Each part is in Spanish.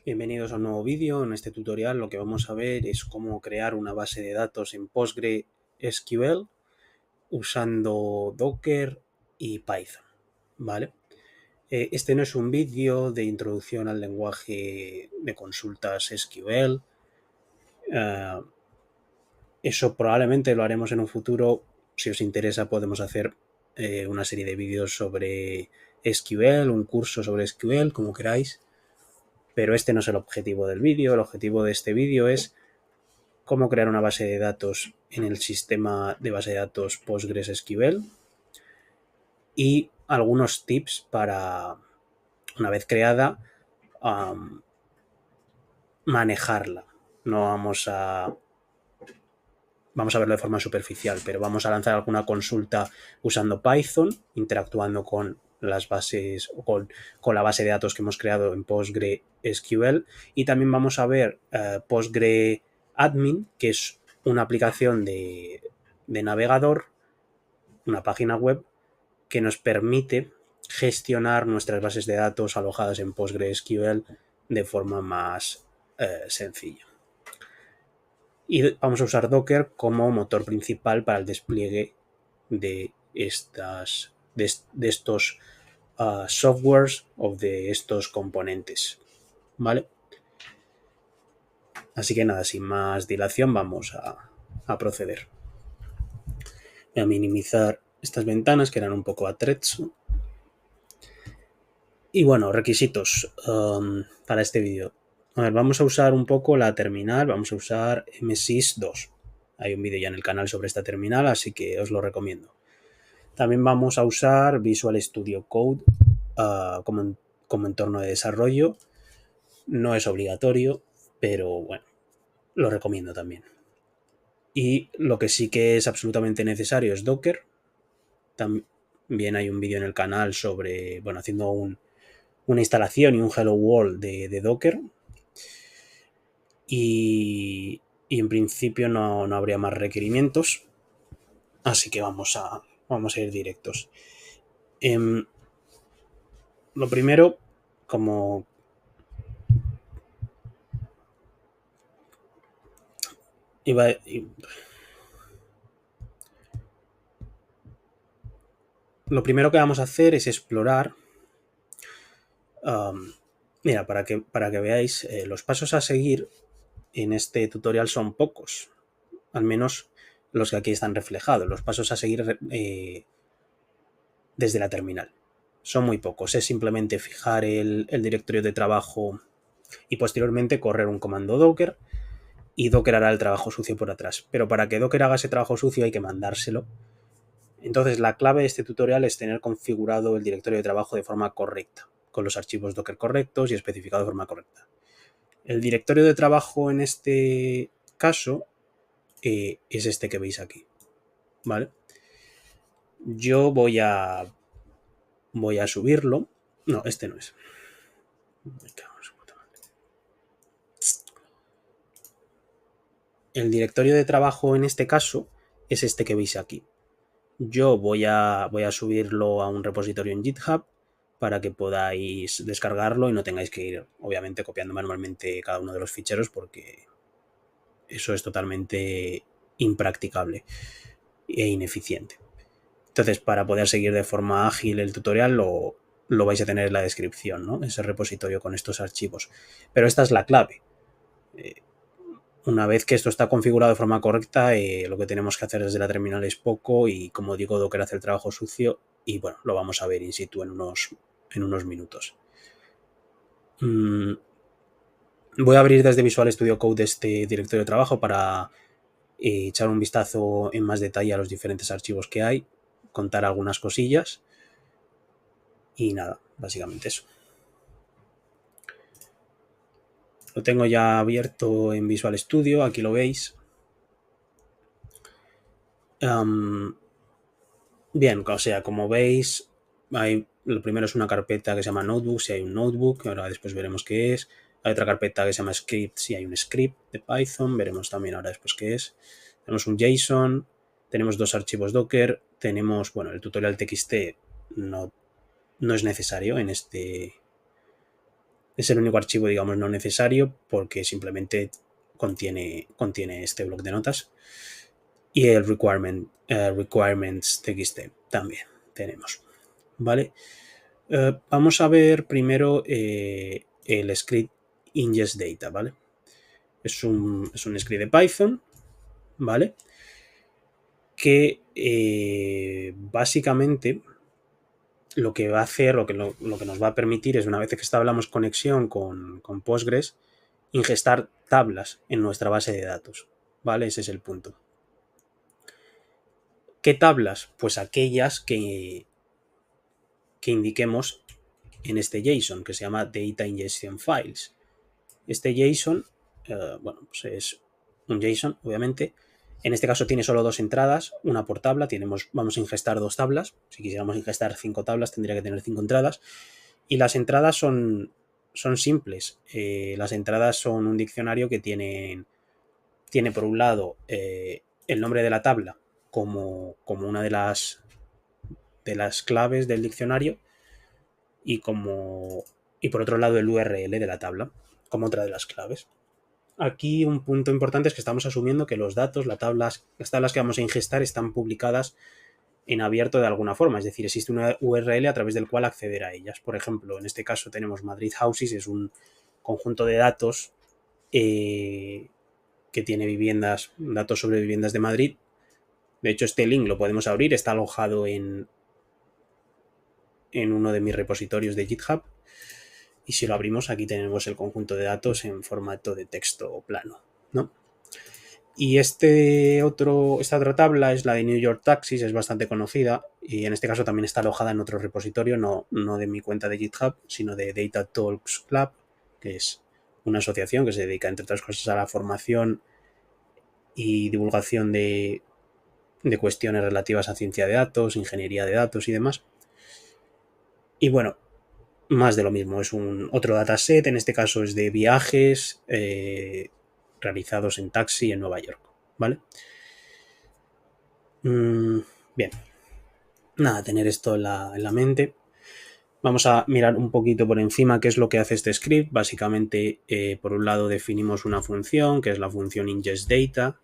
Bienvenidos a un nuevo vídeo. En este tutorial lo que vamos a ver es cómo crear una base de datos en PostgreSQL usando Docker y Python, ¿vale? Este no es un vídeo de introducción al lenguaje de consultas SQL. Eso probablemente lo haremos en un futuro. Si os interesa podemos hacer una serie de vídeos sobre SQL, un curso sobre SQL, como queráis. Pero este no es el objetivo del vídeo. El objetivo de este vídeo es cómo crear una base de datos en el sistema de base de datos PostgreSQL y algunos tips para, una vez creada, manejarla. No vamos a verlo de forma superficial, pero vamos a lanzar alguna consulta usando Python, interactuando con las bases o con la base de datos que hemos creado en PostgreSQL, y también vamos a ver PostgreAdmin, que es una aplicación de navegador, una página web que nos permite gestionar nuestras bases de datos alojadas en PostgreSQL de forma más sencilla. Y vamos a usar Docker como motor principal para el despliegue de estos softwares o de estos componentes, ¿vale? Así que nada, sin más dilación vamos a proceder. Voy a minimizar estas ventanas que eran un poco attrezzo. Y bueno, requisitos para este vídeo. A ver, vamos a usar un poco la terminal, vamos a usar MSIS2. Hay un vídeo ya en el canal sobre esta terminal, así que os lo recomiendo. También vamos a usar Visual Studio Code como entorno de desarrollo. No es obligatorio, pero bueno, lo recomiendo también. Y lo que sí que es absolutamente necesario es Docker. También hay un vídeo en el canal sobre, bueno, haciendo una instalación y un Hello World de Docker. Y en principio no habría más requerimientos. Así que vamos a ir directos. Lo primero, como lo primero que vamos a hacer es explorar. Mira, para que veáis, los pasos a seguir en este tutorial son pocos, al menos los que aquí están reflejados. Los pasos a seguir desde la terminal son muy pocos. Es simplemente fijar el directorio de trabajo y posteriormente correr un comando Docker, y Docker hará el trabajo sucio por atrás. Pero para que Docker haga ese trabajo sucio hay que mandárselo. Entonces la clave de este tutorial es tener configurado el directorio de trabajo de forma correcta, con los archivos Docker correctos y especificado de forma correcta. El directorio de trabajo en este caso es este que veis aquí, ¿vale? Yo voy a subirlo. No, este no es. El directorio de trabajo en este caso es este que veis aquí. Yo voy a subirlo a un repositorio en GitHub para que podáis descargarlo y no tengáis que ir, obviamente, copiando manualmente cada uno de los ficheros, porque eso es totalmente impracticable e ineficiente. Entonces, para poder seguir de forma ágil el tutorial, lo vais a tener en la descripción, ¿no? Ese repositorio con estos archivos. Pero esta es la clave. Una vez que esto está configurado de forma correcta, lo que tenemos que hacer desde la terminal es poco, y como digo, Docker hace el trabajo sucio, y bueno, lo vamos a ver in situ en unos minutos. Voy a abrir desde Visual Studio Code este directorio de trabajo para echar un vistazo en más detalle a los diferentes archivos que hay, contar algunas cosillas y nada, básicamente eso. Lo tengo ya abierto en Visual Studio, aquí lo veis. Bien, o sea, como veis, lo primero es una carpeta que se llama Notebook, si hay un notebook, ahora después veremos qué es. Hay otra carpeta que se llama Script, si hay un script de Python, veremos también ahora después qué es. Tenemos un JSON, tenemos dos archivos Docker, tenemos, bueno, el tutorial TXT no es necesario en este Es el único archivo, digamos, no necesario porque simplemente contiene este bloc de notas. Y el requirements.txt también tenemos, ¿vale? Vamos a ver primero el script ingestData, ¿vale? Es un script de Python, ¿vale? Que básicamente lo que va a hacer, lo que nos va a permitir es, una vez que establamos conexión con Postgres, ingestar tablas en nuestra base de datos, ¿vale? Ese es el punto. ¿Qué tablas? Pues aquellas que indiquemos en este JSON, que se llama Data Ingestion Files. Este JSON, bueno, pues es un JSON, obviamente. En este caso tiene solo 2 entradas, una por tabla. Vamos a ingestar 2 tablas. Si quisiéramos ingestar 5 tablas, tendría que tener 5 entradas. Y las entradas son simples. Las entradas son un diccionario que tiene por un lado el nombre de la tabla como una de las claves del diccionario y por otro lado el URL de la tabla como otra de las claves. Aquí un punto importante es que estamos asumiendo que los datos, las tablas que vamos a ingestar están publicadas en abierto de alguna forma, es decir, existe una URL a través del cual acceder a ellas. Por ejemplo, en este caso tenemos Madrid Houses, es un conjunto de datos que tiene datos sobre viviendas de Madrid. De hecho, este link lo podemos abrir, está alojado en uno de mis repositorios de GitHub. Y si lo abrimos, aquí tenemos el conjunto de datos en formato de texto plano, ¿no? Y esta otra tabla es la de New York Taxis, es bastante conocida y en este caso también está alojada en otro repositorio, no de mi cuenta de GitHub, sino de Data Talks Club, que es una asociación que se dedica, entre otras cosas, a la formación y divulgación de cuestiones relativas a ciencia de datos, ingeniería de datos y demás. Y bueno, más de lo mismo, es otro dataset, en este caso es de viajes realizados en taxi en Nueva York, ¿vale? Bien, nada, tener esto en la mente. Vamos a mirar un poquito por encima qué es lo que hace este script. Básicamente, por un lado definimos una función, que es la función ingestData,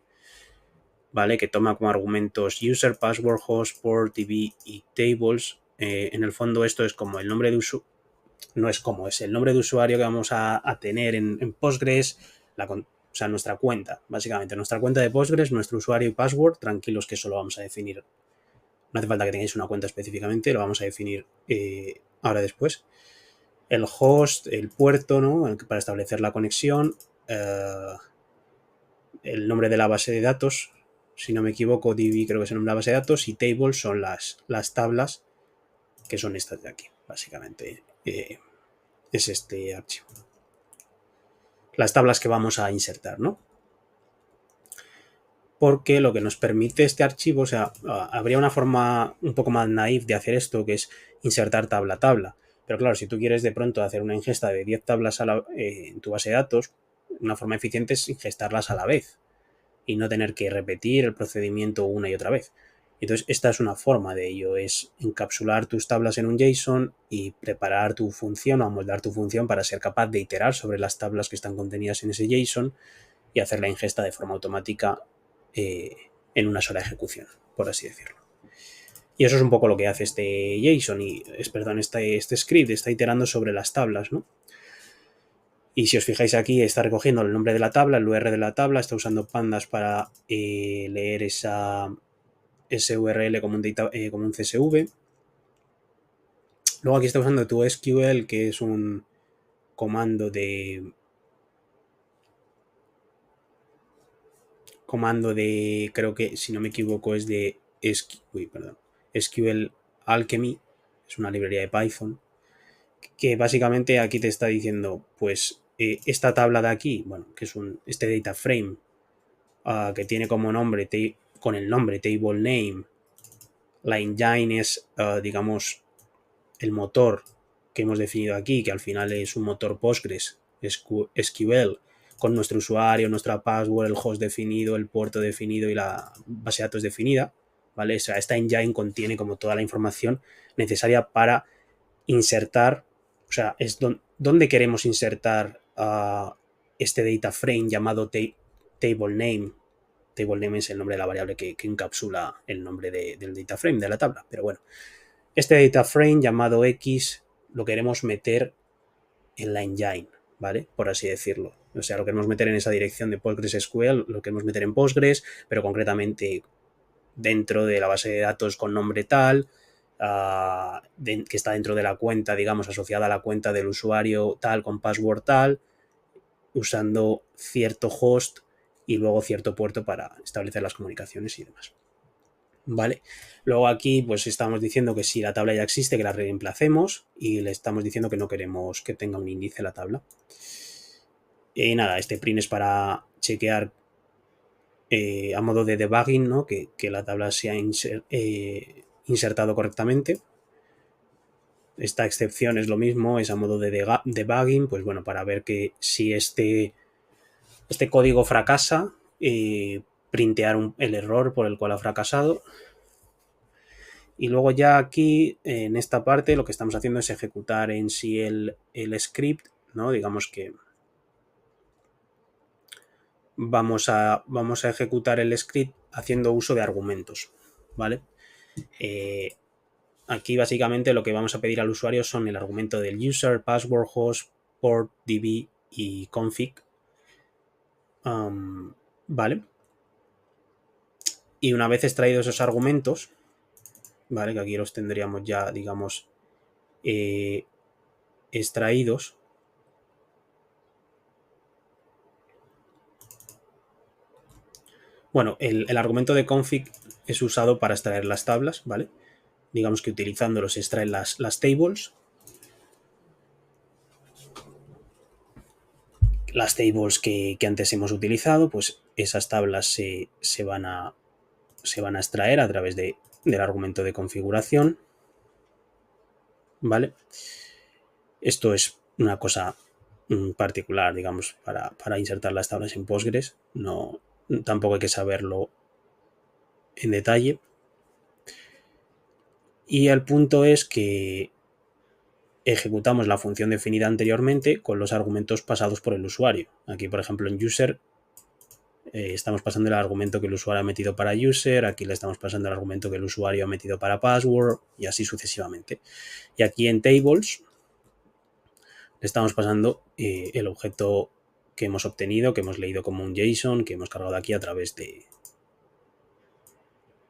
¿vale? Que toma como argumentos user, password, host, port, DB y tables. En el fondo esto es como el nombre de usuario, no es como, es el nombre de usuario que vamos a tener en Postgres, o sea, nuestra cuenta, básicamente, nuestra cuenta de Postgres, nuestro usuario y password, tranquilos que eso lo vamos a definir. No hace falta que tengáis una cuenta específicamente, lo vamos a definir ahora después. El host, el puerto, ¿no? Para establecer la conexión, el nombre de la base de datos, si no me equivoco, DB creo que es el nombre de la base de datos, y tables son las tablas, que son estas de aquí, básicamente. Es este archivo. Las tablas que vamos a insertar, ¿no? Porque lo que nos permite este archivo, o sea, habría una forma un poco más naif de hacer esto, que es insertar tabla a tabla. Pero claro, si tú quieres de pronto hacer una ingesta de 10 tablas en tu base de datos, una forma eficiente es ingestarlas a la vez y no tener que repetir el procedimiento una y otra vez. Entonces, esta es una forma de ello, es encapsular tus tablas en un JSON y preparar tu función o amoldar tu función para ser capaz de iterar sobre las tablas que están contenidas en ese JSON y hacer la ingesta de forma automática en una sola ejecución, por así decirlo. Y eso es un poco lo que hace este JSON este script, está iterando sobre las tablas, ¿no? Y si os fijáis aquí, está recogiendo el nombre de la tabla, el URL de la tabla, está usando pandas para leer ese URL como un CSV. Luego aquí está usando tu SQL, que es un comando de creo que, si no me equivoco, es de SQL Alchemy, es una librería de Python, que básicamente aquí te está diciendo, pues, esta tabla de aquí, bueno, que es este data frame, que tiene como nombre, con el nombre table name, la engine es, digamos, el motor que hemos definido aquí, que al final es un motor Postgres, SQL, con nuestro usuario, nuestra password, el host definido, el puerto definido y la base de datos definida, ¿vale? O sea, esta engine contiene como toda la información necesaria para insertar, o sea, es dónde queremos insertar este data frame llamado table name. Table name es el nombre de la variable que encapsula el nombre del data frame, de la tabla. Pero bueno, este data frame llamado X lo queremos meter en la engine, ¿vale? Por así decirlo. O sea, lo queremos meter en esa dirección de PostgreSQL, lo queremos meter en Postgres, pero concretamente dentro de la base de datos con nombre tal, que está dentro de la cuenta, digamos, asociada a la cuenta del usuario tal, con password tal, usando cierto host y luego cierto puerto para establecer las comunicaciones y demás. ¿Vale? Luego aquí pues estamos diciendo que si la tabla ya existe, que la reemplacemos, y le estamos diciendo que no queremos que tenga un índice la tabla. Y nada, este print es para chequear a modo de debugging, ¿no? que la tabla se ha insertado correctamente. Esta excepción es lo mismo, es a modo de debugging, pues bueno, para ver que si este código fracasa, printear el error por el cual ha fracasado. Y luego ya aquí, en esta parte, lo que estamos haciendo es ejecutar en sí el script, ¿no? Digamos que vamos a ejecutar el script haciendo uso de argumentos, ¿vale? Aquí básicamente lo que vamos a pedir al usuario son el argumento del user, password, host, port, db y config. ¿Vale? Y una vez extraídos esos argumentos, ¿vale? Que aquí los tendríamos ya, digamos, extraídos. Bueno, el argumento de config es usado para extraer las tablas, ¿vale? Digamos que utilizándolo se extraen las tables. Las tables que antes hemos utilizado, pues esas tablas se van a extraer a través del argumento de configuración, ¿vale? Esto es una cosa particular, digamos, para insertar las tablas en Postgres. No, tampoco hay que saberlo en detalle. Y el punto es que ejecutamos la función definida anteriormente con los argumentos pasados por el usuario. Aquí, por ejemplo, en user estamos pasando el argumento que el usuario ha metido para user, aquí le estamos pasando el argumento que el usuario ha metido para password y así sucesivamente. Y aquí en tables le estamos pasando el objeto que hemos obtenido, que hemos leído como un JSON, que hemos cargado aquí a través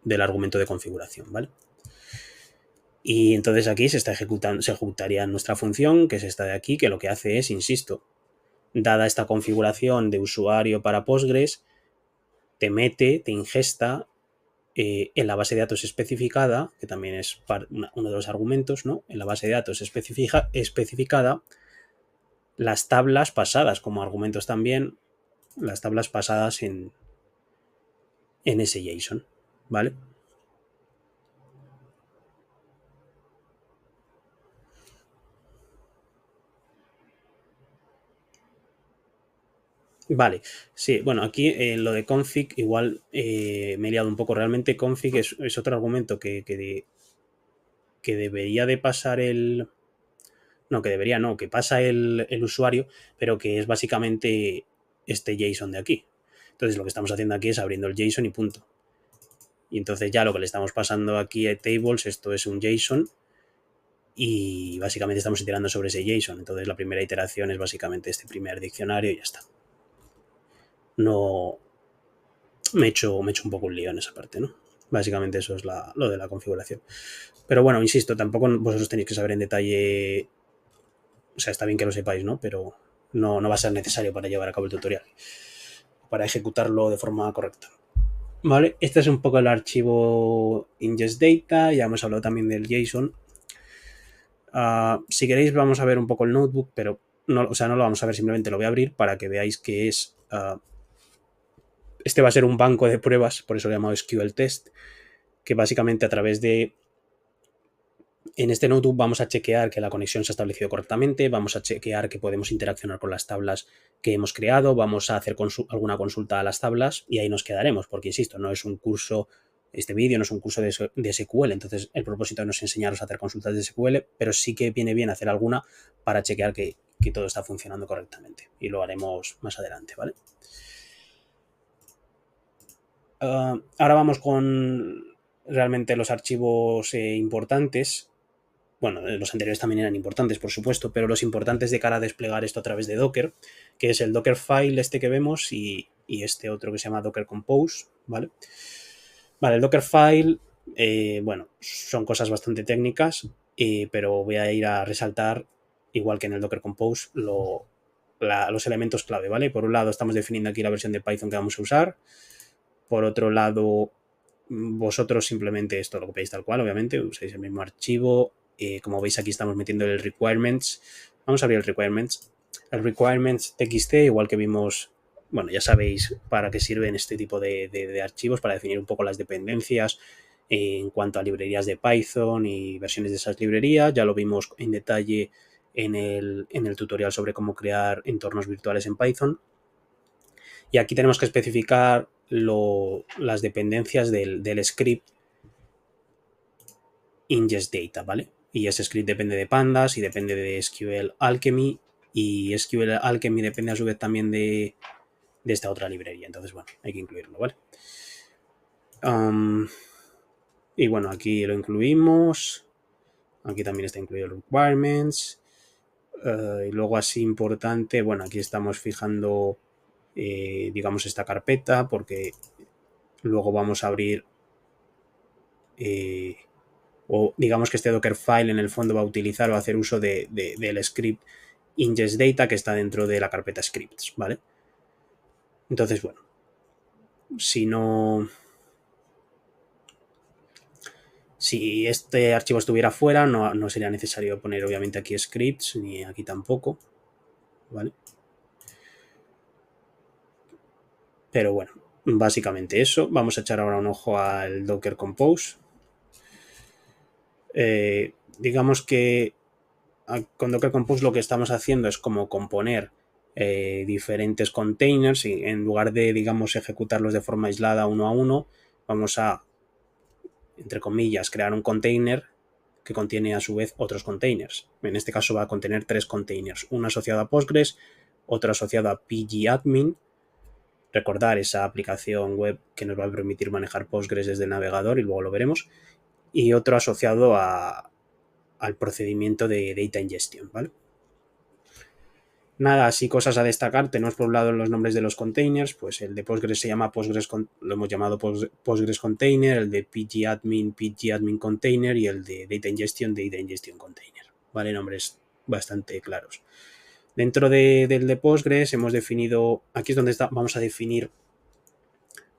del argumento de configuración, ¿vale? Y entonces aquí se ejecutaría nuestra función, que es esta de aquí, que lo que hace es, insisto, dada esta configuración de usuario para Postgres, te ingesta en la base de datos especificada, que también es uno de los argumentos, ¿no? En la base de datos especificada las tablas pasadas como argumentos también, las tablas pasadas en ese JSON, ¿vale? Vale, sí, bueno, aquí lo de config igual me he liado un poco. Realmente config es otro argumento que debería de pasar que pasa el usuario, pero que es básicamente este JSON de aquí. Entonces lo que estamos haciendo aquí es abriendo el JSON y punto. Y entonces ya lo que le estamos pasando aquí a tables, esto es un JSON y básicamente estamos iterando sobre ese JSON. Entonces la primera iteración es básicamente este primer diccionario y ya está. No me he hecho un poco un lío en esa parte, ¿no? Básicamente eso es lo de la configuración. Pero bueno, insisto, tampoco vosotros tenéis que saber en detalle. O sea, está bien que lo sepáis, ¿no? Pero no va a ser necesario para llevar a cabo el tutorial, para ejecutarlo de forma correcta. Vale, este es un poco el archivo ingestData, ya hemos hablado también del JSON. Si queréis vamos a ver un poco el notebook, pero no lo vamos a ver, simplemente lo voy a abrir para que veáis que es... este va a ser un banco de pruebas, por eso lo he llamado SQL Test, que básicamente a través de... En este notebook vamos a chequear que la conexión se ha establecido correctamente, vamos a chequear que podemos interaccionar con las tablas que hemos creado, vamos a hacer alguna consulta a las tablas y ahí nos quedaremos, porque insisto, no es un curso Este vídeo no es un curso de SQL, entonces el propósito no es enseñaros a hacer consultas de SQL, pero sí que viene bien hacer alguna para chequear que todo está funcionando correctamente. Y lo haremos más adelante, ¿vale? Ahora vamos con realmente los archivos importantes. Bueno, los anteriores también eran importantes, por supuesto, pero los importantes de cara a desplegar esto a través de Docker, que es el Dockerfile este que vemos y este otro que se llama Docker Compose, ¿vale? Vale, el Dockerfile, bueno, son cosas bastante técnicas, pero voy a ir a resaltar, igual que en el Docker Compose, los elementos clave, ¿vale? Por un lado estamos definiendo aquí la versión de Python que vamos a usar. Por otro lado, vosotros simplemente esto lo copiáis tal cual, obviamente, usáis el mismo archivo. Como veis, aquí estamos metiendo el requirements. Vamos a abrir el requirements. El requirements txt, igual que vimos, bueno, ya sabéis para qué sirven este tipo de archivos, para definir un poco las dependencias en cuanto a librerías de Python y versiones de esas librerías. Ya lo vimos en detalle en el tutorial sobre cómo crear entornos virtuales en Python. Y aquí tenemos que especificar las dependencias del script ingest data, ¿vale? Y ese script depende de Pandas y depende de SQL Alchemy, y SQL Alchemy depende a su vez también de esta otra librería. Entonces, bueno, hay que incluirlo, ¿vale? Y bueno, aquí lo incluimos. Aquí también está incluido el requirements. Y luego, así importante, bueno, aquí estamos fijando, digamos, esta carpeta, porque luego vamos a abrir, o digamos que este Dockerfile en el fondo va a utilizar o hacer uso del script ingest data que está dentro de la carpeta scripts, ¿vale? Entonces, bueno, si este archivo estuviera fuera, no sería necesario poner obviamente aquí scripts, ni aquí tampoco, ¿vale? Pero bueno, básicamente eso. Vamos a echar ahora un ojo al Docker Compose. Digamos que con Docker Compose lo que estamos haciendo es como componer diferentes containers, y en lugar de, digamos, ejecutarlos de forma aislada uno a uno, vamos a, entre comillas, crear un container que contiene a su vez otros containers. En este caso va a contener 3 containers, uno asociado a Postgres, otro asociado a pgadmin, recordar esa aplicación web que nos va a permitir manejar Postgres desde el navegador, y luego lo veremos, y otro asociado al procedimiento de data ingestion, ¿vale? Nada, así cosas a destacar. Tenemos por un lado los nombres de los containers, pues el de Postgres se llama Postgres, lo hemos llamado Postgres Container, el de pgadmin Container, y el de Data Ingestion Container, ¿vale? Nombres bastante claros. Dentro del de Postgres hemos definido, aquí es donde vamos a definir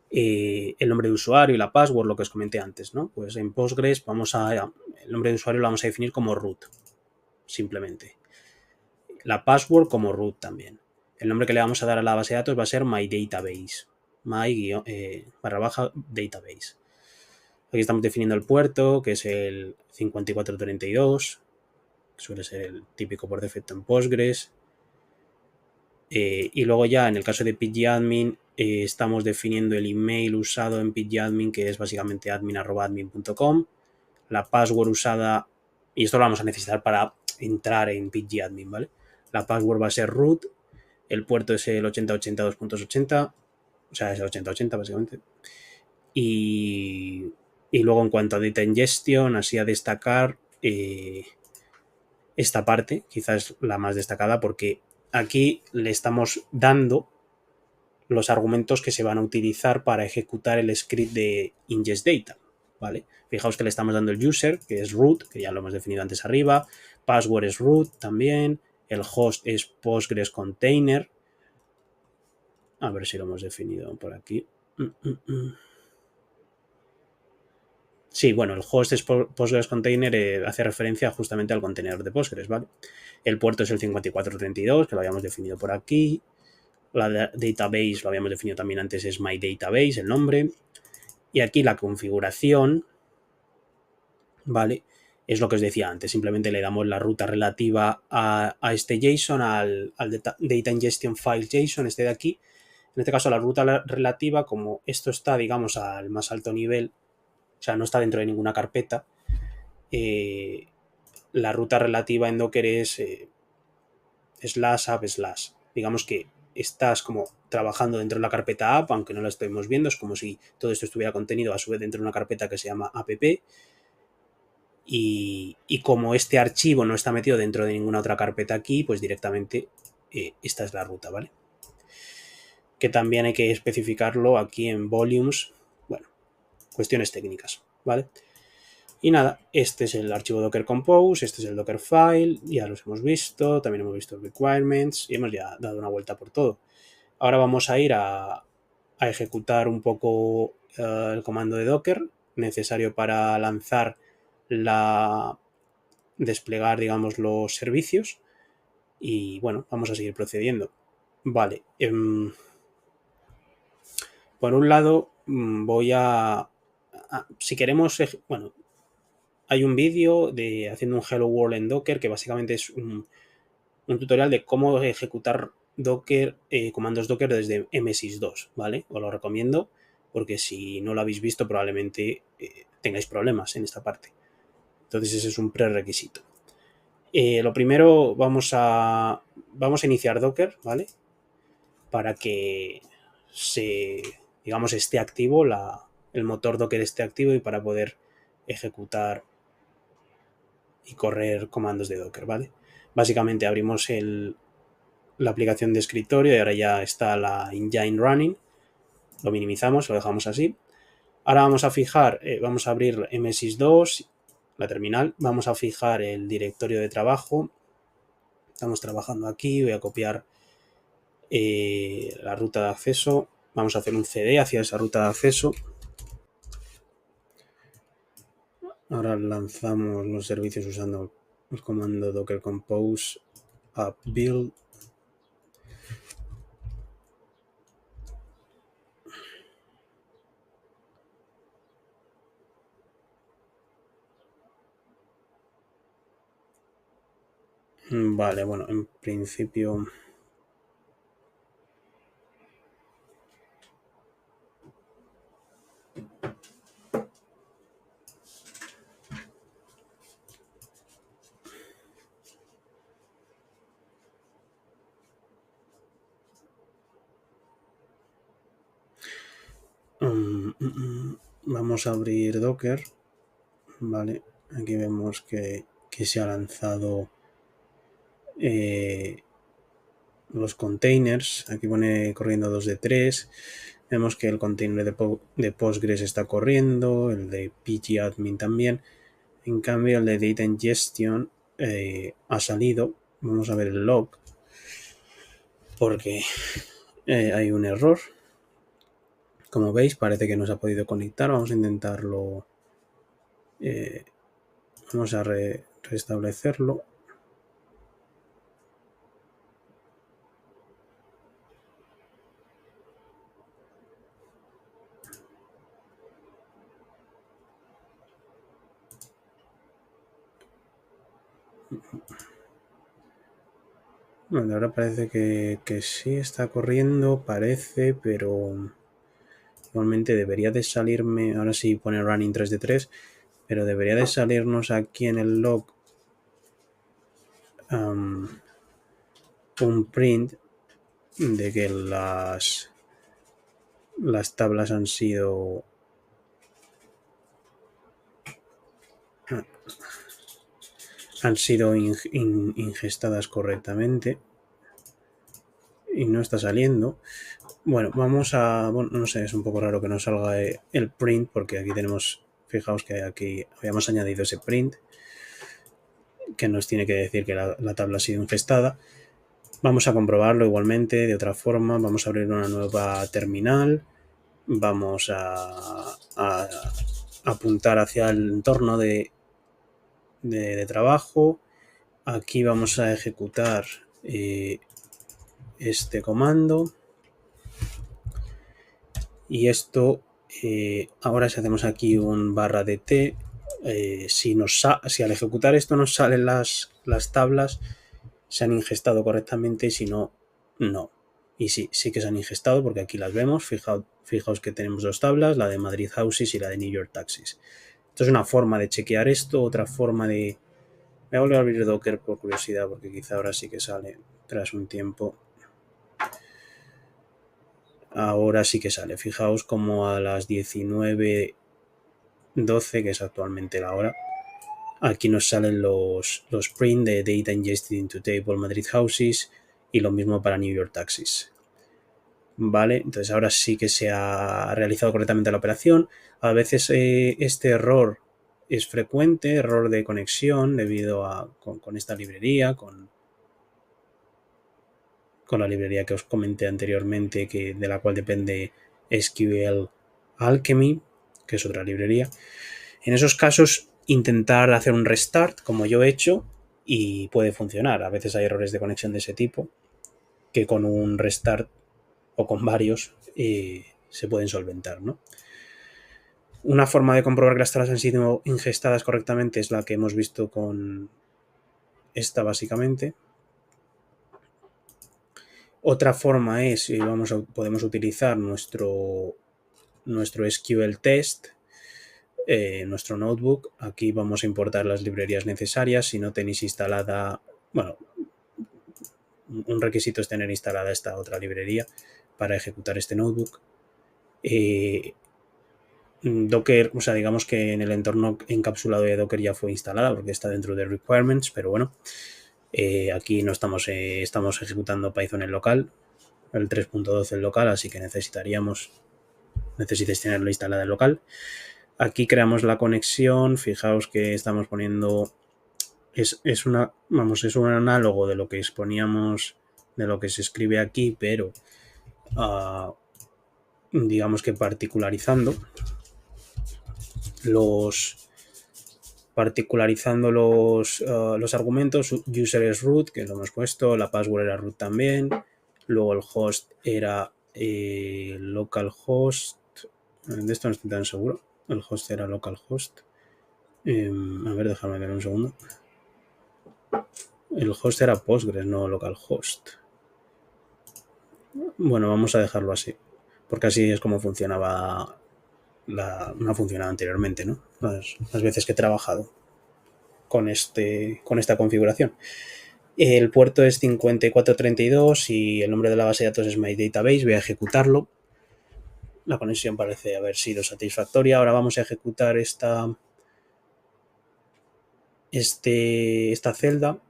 el nombre de usuario y la password, lo que os comenté antes, ¿no? Pues en Postgres el nombre de usuario lo vamos a definir como root, simplemente. La password como root también. El nombre que le vamos a dar a la base de datos va a ser myDatabase. My-database. Aquí estamos definiendo el puerto, que es el 5432, que suele ser el típico por defecto en Postgres. Y luego ya en el caso de pgadmin estamos definiendo el email usado en pgadmin, que es básicamente admin@admin.com. La password usada, y esto lo vamos a necesitar para entrar en pgadmin, ¿vale? La password va a ser root, el puerto es el 8082.80, o sea, es el 8080 básicamente. Y luego en cuanto a data ingestion, así a destacar, esta parte quizás es la más destacada, porque aquí le estamos dando los argumentos que se van a utilizar para ejecutar el script de ingest data, ¿vale? Fijaos que le estamos dando el user, que es root, que ya lo hemos definido antes arriba, password es root también, el host es Postgres Container, a ver si lo hemos definido por aquí. Sí, bueno, el host es Postgres Container, hace referencia justamente al contenedor de Postgres, ¿vale? El puerto es el 5432, que lo habíamos definido por aquí. La database lo habíamos definido también antes, es myDatabase, el nombre. Y aquí la configuración, ¿vale? Es lo que os decía antes, simplemente le damos la ruta relativa a este JSON, al Data Ingestion File JSON, este de aquí. En este caso, la ruta relativa, como esto está, digamos, al más alto nivel o sea, no está dentro de ninguna carpeta, la ruta relativa en Docker es /app/. Digamos que estás como trabajando dentro de la carpeta app, aunque no la estemos viendo, es como si todo esto estuviera contenido a su vez dentro de una carpeta que se llama app, y como este archivo no está metido dentro de ninguna otra carpeta aquí, pues directamente esta es la ruta, ¿vale? Que también hay que especificarlo aquí en volumes, bueno, cuestiones técnicas, ¿vale? Y nada, este es el archivo Docker Compose, este es el Docker File, ya los hemos visto, también hemos visto requirements y hemos ya dado una vuelta por todo. Ahora vamos a ir a ejecutar un poco el comando de Docker necesario para lanzar desplegar, digamos, los servicios. Y bueno, vamos a seguir procediendo. Vale. Por un lado, voy si queremos, bueno, hay un vídeo de haciendo un Hello World en Docker que básicamente es un tutorial de cómo ejecutar Docker, comandos Docker desde MSIS2, ¿vale? Os lo recomiendo porque si no lo habéis visto probablemente tengáis problemas en esta parte. Entonces ese es un prerequisito. Lo primero vamos a iniciar Docker, ¿vale? Para que digamos, esté activo, el motor Docker esté activo y para poder ejecutar y correr comandos de Docker, ¿vale? Básicamente abrimos la aplicación de escritorio y ahora ya está la engine running. Lo minimizamos, lo dejamos así. Ahora vamos a fijar, vamos a abrir MSIS2, la terminal, vamos a fijar el directorio de trabajo. Estamos trabajando aquí, voy a copiar la ruta de acceso. Vamos a hacer un CD hacia esa ruta de acceso. Ahora lanzamos los servicios usando el comando docker compose app build. Vale, bueno, en principio vamos a abrir Docker. Vale, aquí vemos que se ha lanzado los containers. Aquí pone corriendo 2 de 3. Vemos que el container de Postgres está corriendo, el de pgadmin también. En cambio, el de Data Ingestion ha salido. Vamos a ver el log porque hay un error. Como veis, parece que no se ha podido conectar. Vamos a intentarlo. Vamos a restablecerlo. Bueno, ahora parece que sí está corriendo, parece, pero igualmente debería de salirme, ahora sí pone running 3 de 3, pero debería de salirnos aquí en el log un print de que las tablas han sido ingestadas correctamente y no está saliendo. Bueno, vamos a... Bueno, no sé, es un poco raro que no salga el print porque aquí tenemos... Fijaos que aquí habíamos añadido ese print que nos tiene que decir que la tabla ha sido ingestada. Vamos a comprobarlo igualmente de otra forma. Vamos a abrir una nueva terminal. Vamos a apuntar hacia el entorno de trabajo. Aquí vamos a ejecutar este comando. Y esto, ahora si hacemos aquí un /dt, si al ejecutar esto nos salen las tablas, se han ingestado correctamente, si no, no. Y sí que se han ingestado porque aquí las vemos. Fijaos que tenemos dos tablas, la de Madrid Houses y la de New York Taxis. Esto es una forma de chequear esto, otra forma de... Voy a volver a abrir Docker por curiosidad porque quizá ahora sí que sale tras un tiempo. Ahora sí que sale. Fijaos como a las 19:12, que es actualmente la hora, aquí nos salen los print de Data Ingested into Table Madrid Houses y lo mismo para New York Taxis. Vale, entonces ahora sí que se ha realizado correctamente la operación. A veces este error es frecuente, error de conexión debido a con esta librería, con la librería que os comenté anteriormente, de la cual depende SQL Alchemy, que es otra librería. En esos casos, intentar hacer un restart, como yo he hecho, y puede funcionar. A veces hay errores de conexión de ese tipo, que con un restart o con varios se pueden solventar, ¿no? Una forma de comprobar que las tablas han sido ingestadas correctamente es la que hemos visto con esta, básicamente. Otra forma es, podemos utilizar nuestro SQL test, nuestro notebook. Aquí vamos a importar las librerías necesarias. Si no tenéis instalada, bueno, un requisito es tener instalada esta otra librería para ejecutar este notebook. Docker, o sea, digamos que en el entorno encapsulado de Docker ya fue instalada porque está dentro de requirements, pero bueno, aquí no estamos ejecutando Python en local, el 3.12 en local, así que necesitáis tenerlo instalada en local. Aquí creamos la conexión, fijaos que estamos poniendo, es un análogo de lo que exponíamos, de lo que se escribe aquí, pero digamos que particularizando los argumentos. User es root, que lo hemos puesto, la password era root también, luego el host era localhost, de esto no estoy tan seguro, el host era localhost, a ver, déjame ver un segundo, el host era Postgres, no localhost. Bueno, vamos a dejarlo así, porque así es como funcionaba no funcionaba anteriormente, ¿no? Las veces que he trabajado con esta configuración. El puerto es 5432 y el nombre de la base de datos es MyDatabase. Voy a ejecutarlo. La conexión parece haber sido satisfactoria. Ahora vamos a ejecutar esta celda,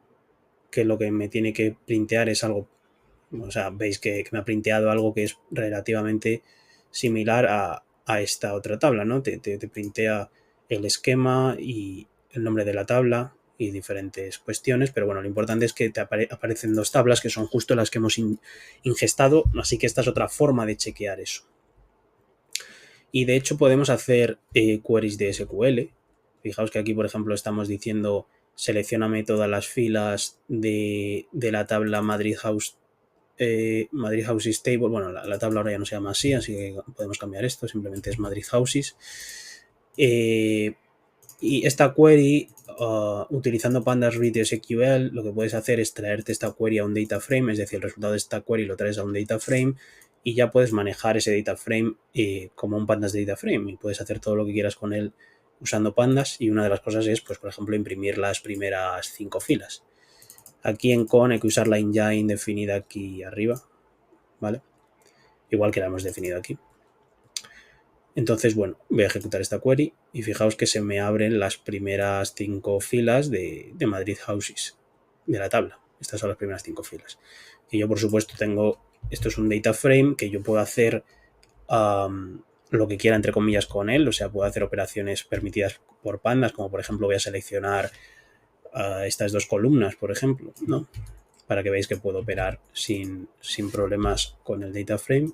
que lo que me tiene que printear es algo, o sea, veis que me ha printeado algo que es relativamente similar a esta otra tabla, ¿no? Te printea el esquema y el nombre de la tabla y diferentes cuestiones, pero bueno, lo importante es que te aparecen dos tablas que son justo las que hemos ingestado, así que esta es otra forma de chequear eso. Y de hecho podemos hacer queries de SQL. Fijaos que aquí, por ejemplo, estamos diciendo seleccióname todas las filas de la tabla Madrid Houses Table. Bueno, la tabla ahora ya no se llama así que podemos cambiar esto, simplemente es Madrid Houses. Y esta query, utilizando pandas read SQL, lo que puedes hacer es traerte esta query a un data frame, es decir, el resultado de esta query lo traes a un data frame y ya puedes manejar ese data frame como un pandas de data frame y puedes hacer todo lo que quieras con él usando pandas, y una de las cosas es, pues por ejemplo, imprimir las primeras 5 filas. Aquí en con hay que usar la engine definida aquí arriba, ¿vale? Igual que la hemos definido aquí. Entonces, bueno, voy a ejecutar esta query y fijaos que se me abren las primeras 5 filas de Madrid Houses de la tabla. Estas son las primeras 5 filas. Y yo, por supuesto, esto es un data frame que yo puedo hacer lo que quiera, entre comillas, con él. O sea, puedo hacer operaciones permitidas por pandas, como por ejemplo voy a seleccionar estas dos columnas, por ejemplo, ¿no? Para que veáis que puedo operar sin problemas con el data frame.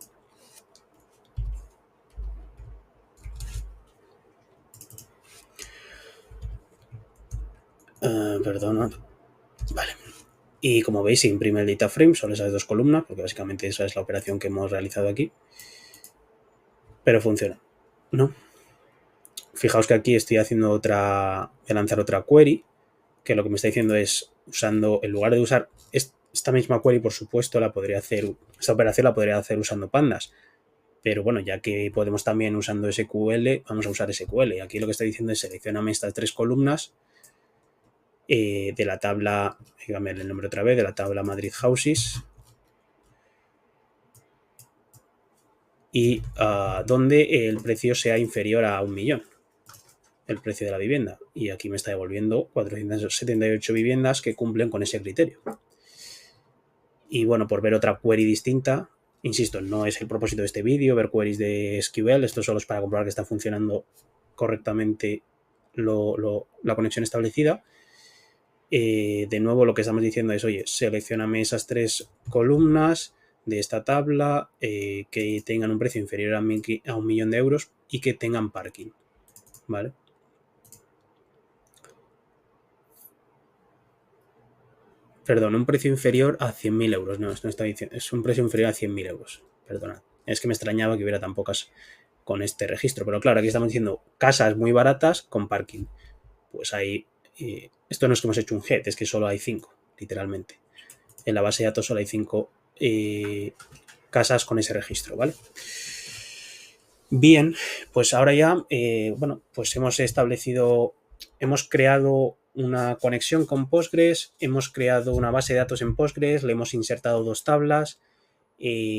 Perdona. Vale. Y como veis, se imprime el data frame sobre esas dos columnas, porque básicamente esa es la operación que hemos realizado aquí. Pero funciona, ¿no? Fijaos que aquí estoy haciendo voy a lanzar otra query, que lo que me está diciendo es, en lugar de usar esta misma query, por supuesto, esta operación la podría hacer usando pandas. Pero bueno, ya que podemos también usando SQL, vamos a usar SQL. Y aquí lo que está diciendo es seleccioname estas 3 columnas de la tabla, voy a cambiar el nombre otra vez, de la tabla Madrid Houses, y donde el precio sea inferior a 1 millón, el precio de la vivienda. Y aquí me está devolviendo 478 viviendas que cumplen con ese criterio. Y bueno, por ver otra query distinta, insisto, no es el propósito de este vídeo, ver queries de SQL, esto solo es para comprobar que está funcionando correctamente la conexión establecida. De nuevo lo que estamos diciendo es, oye, seleccioname esas 3 columnas de esta tabla que tengan un precio inferior a 1 millón de euros y que tengan parking, ¿vale? Perdón, un precio inferior a 100.000 euros. No, esto no está diciendo, es un precio inferior a 100.000 euros. Perdona. Es que me extrañaba que hubiera tan pocas con este registro. Pero claro, aquí estamos diciendo casas muy baratas con parking. Pues ahí, esto no es que hemos hecho un get, es que solo hay 5, literalmente. En la base de datos solo hay 5 casas con ese registro, ¿vale? Bien, pues ahora ya, bueno, pues hemos creado una conexión con Postgres, hemos creado una base de datos en Postgres, le hemos insertado 2 tablas,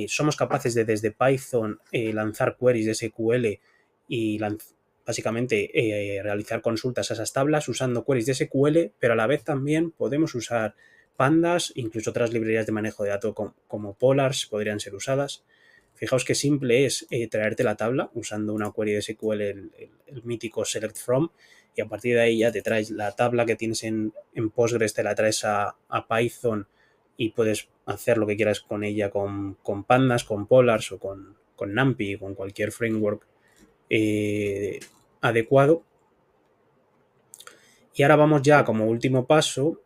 somos capaces de desde Python lanzar queries de SQL y básicamente realizar consultas a esas tablas usando queries de SQL, pero a la vez también podemos usar pandas, incluso otras librerías de manejo de datos como Polars podrían ser usadas. Fijaos qué simple es traerte la tabla usando una query de SQL, el mítico select from, y a partir de ahí ya te traes la tabla que tienes en Postgres, te la traes a Python y puedes hacer lo que quieras con ella, con pandas, con polars o con NumPy, con cualquier framework adecuado. Y ahora vamos ya como último paso,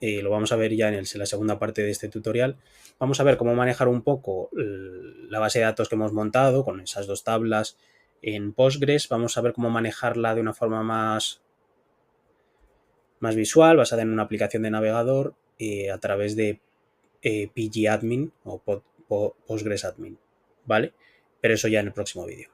lo vamos a ver ya en la segunda parte de este tutorial, vamos a ver cómo manejar un poco la base de datos que hemos montado con esas 2 tablas en Postgres. Vamos a ver cómo manejarla de una forma más visual, basada en una aplicación de navegador a través de pgadmin o Postgres Admin, ¿vale? Pero eso ya en el próximo vídeo.